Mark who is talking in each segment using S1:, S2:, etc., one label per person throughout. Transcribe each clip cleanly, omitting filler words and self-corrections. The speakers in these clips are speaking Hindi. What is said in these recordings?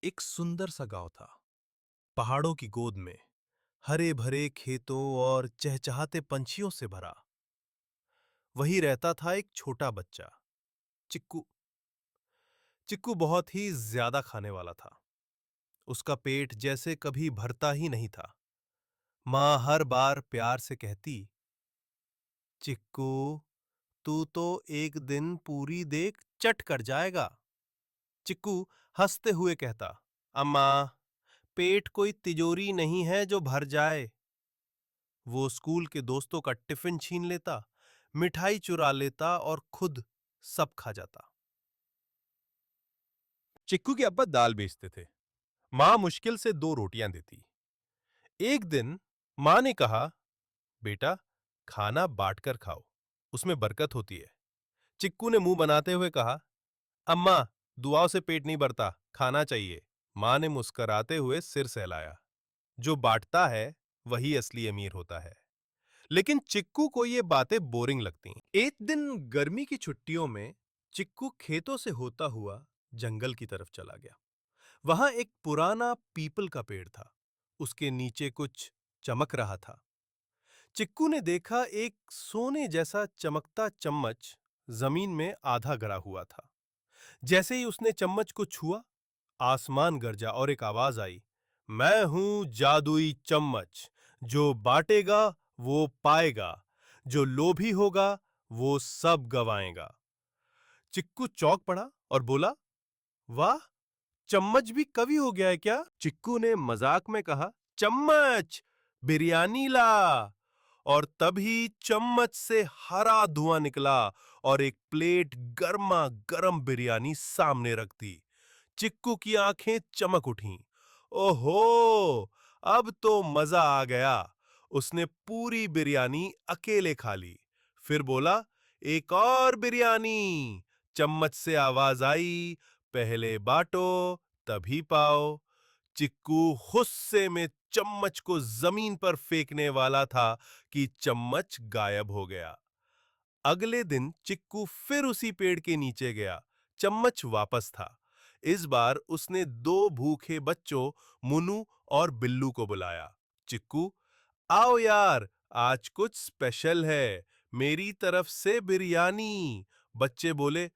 S1: एक सुंदर सा गांव था, पहाड़ों की गोद में, हरे भरे खेतों और चहचहाते पंछियों से भरा। वहीं रहता था एक छोटा बच्चा, चिक्कू। चिक्कू बहुत ही ज्यादा खाने वाला था। उसका पेट जैसे कभी भरता ही नहीं था। माँ हर बार प्यार से कहती, चिक्कू, तू तो एक दिन पूरी देख चट कर जाएगा। चिक्कू हंसते हुए कहता, अम्मा, पेट कोई तिजोरी नहीं है जो भर जाए। वो स्कूल के दोस्तों का टिफिन छीन लेता, मिठाई चुरा लेता और खुद सब खा जाता। चिक्कू के अब्बा दाल बेचते थे। मां मुश्किल से 2 रोटियां देती। एक दिन मां ने कहा, बेटा, खाना बांट कर खाओ, उसमें बरकत होती है। चिक्कू ने मुंह बनाते हुए कहा, अम्मा, दुआओं से पेट नहीं भरता, खाना चाहिए। मां ने मुस्कुराते हुए सिर सहलाया। जो बांटता है वही असली अमीर होता है। लेकिन चिक्कू को ये बातें बोरिंग लगती। एक दिन गर्मी की छुट्टियों में चिक्कू खेतों से होता हुआ जंगल की तरफ चला गया। वहां एक पुराना पीपल का पेड़ था। उसके नीचे कुछ चमक रहा था। चिक्कू ने देखा एक सोने जैसा चमकता चम्मच जमीन में आधा गड़ा हुआ था। जैसे ही उसने चम्मच को छुआ, आसमान गरजा और एक आवाज आई, मैं हूं जादुई चम्मच, जो बांटेगा वो पाएगा, जो लोभी होगा वो सब गवाएगा। चिक्कू चौंक पड़ा और बोला, वाह, चम्मच भी कवि हो गया है क्या? चिक्कू ने मजाक में कहा, चम्मच, बिरयानी ला। और तभी चम्मच से हरा धुआं निकला और एक प्लेट गर्मा गर्म बिरयानी सामने रख दी। चिक्कू की आंखें चमक उठीं। ओहो, अब तो मजा आ गया। उसने पूरी बिरयानी अकेले खा ली। फिर बोला, एक और बिरयानी। चम्मच से आवाज आई, पहले बांटो तभी पाओ। चिक्कू गुस्से में चम्मच को जमीन पर फेंकने वाला था कि चम्मच गायब हो गया। अगले दिन चिक्कू फिर उसी पेड़ के नीचे गया। चम्मच वापस था। इस बार उसने 2 भूखे बच्चों, मुन्नू और बिल्लू को बुलाया। चिक्कू, आओ यार, आज कुछ स्पेशल है, मेरी तरफ से बिरयानी। बच्चे बोले,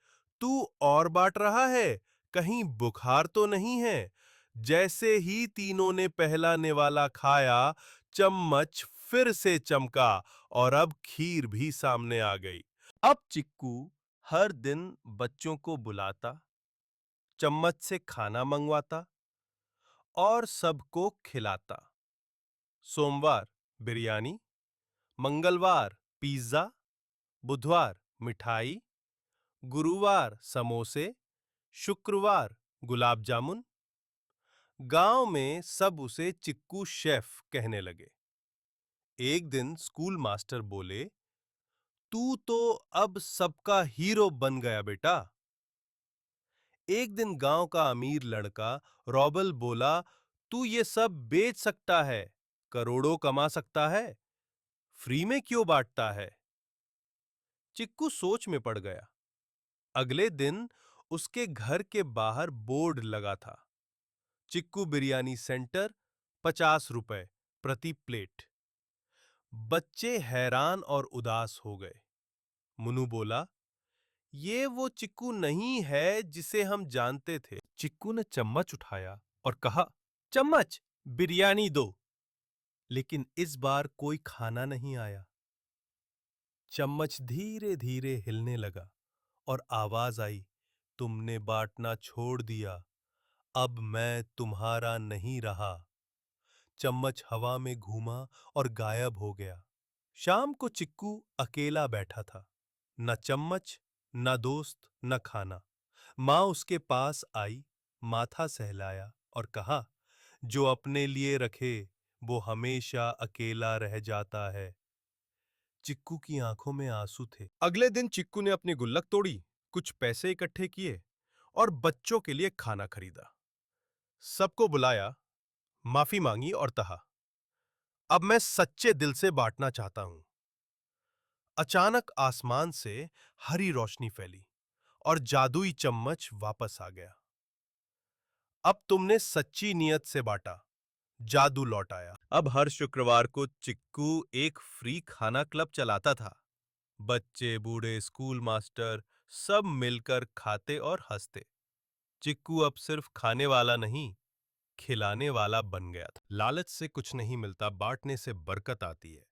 S1: तू और बांट रहा है, कहीं बुखार तो नहीं है? जैसे ही तीनों ने पहला निवाला खाया, चम्मच फिर से चमका और अब खीर भी सामने आ गई। अब चिक्कू हर दिन बच्चों को बुलाता, चम्मच से खाना मंगवाता और सबको खिलाता। सोमवार बिरयानी, मंगलवार पिज्जा, बुधवार मिठाई, गुरुवार समोसे, शुक्रवार गुलाब जामुन। गांव में सब उसे चिक्कू शेफ कहने लगे। एक दिन स्कूल मास्टर बोले, तू तो अब सबका हीरो बन गया बेटा। एक दिन गांव का अमीर लड़का रॉबल बोला, तू ये सब बेच सकता है, करोड़ों कमा सकता है, फ्री में क्यों बांटता है? चिक्कू सोच में पड़ गया। अगले दिन उसके घर के बाहर बोर्ड लगा था, चिक्कू बिरयानी सेंटर, 50 रुपए प्रति प्लेट। बच्चे हैरान और उदास हो गए। मुन्नू बोला, ये वो चिक्कू नहीं है जिसे हम जानते थे। चिक्कू ने चम्मच उठाया और कहा, चम्मच, बिरयानी दो। लेकिन इस बार कोई खाना नहीं आया। चम्मच धीरे धीरे हिलने लगा और आवाज आई, तुमने बांटना छोड़ दिया, अब मैं तुम्हारा नहीं रहा। चम्मच हवा में घूमा और गायब हो गया। शाम को चिक्कू अकेला बैठा था, न चम्मच, न दोस्त, न खाना। मां उसके पास आई, माथा सहलाया और कहा, जो अपने लिए रखे वो हमेशा अकेला रह जाता है। चिक्कू की आंखों में आंसू थे। अगले दिन चिक्कू ने अपनी गुल्लक तोड़ी, कुछ पैसे इकट्ठे किए और बच्चों के लिए खाना खरीदा। सबको बुलाया, माफी मांगी और कहा, अब मैं सच्चे दिल से बांटना चाहता हूं। अचानक आसमान से हरी रोशनी फैली और जादुई चम्मच वापस आ गया। अब तुमने सच्ची नियत से बांटा, जादू लौट आया। अब हर शुक्रवार को चिक्कू एक फ्री खाना क्लब चलाता था। बच्चे, बूढ़े, स्कूल मास्टर सब मिलकर खाते और हंसते। चिक्कू अब सिर्फ खाने वाला नहीं, खिलाने वाला बन गया था। लालच से कुछ नहीं मिलता, बांटने से बरकत आती है।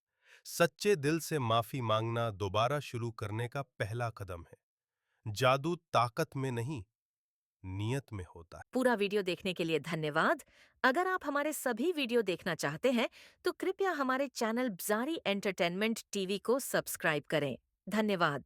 S1: सच्चे दिल से माफी मांगना दोबारा शुरू करने का पहला कदम है। जादू ताकत में नहीं, नियत में होता है।
S2: पूरा वीडियो देखने के लिए धन्यवाद। अगर आप हमारे सभी वीडियो देखना चाहते हैं, तो कृपया हमारे चैनल ब्जारी एंटरटेनमेंट टीवी को सब्सक्राइब करें। धन्यवाद।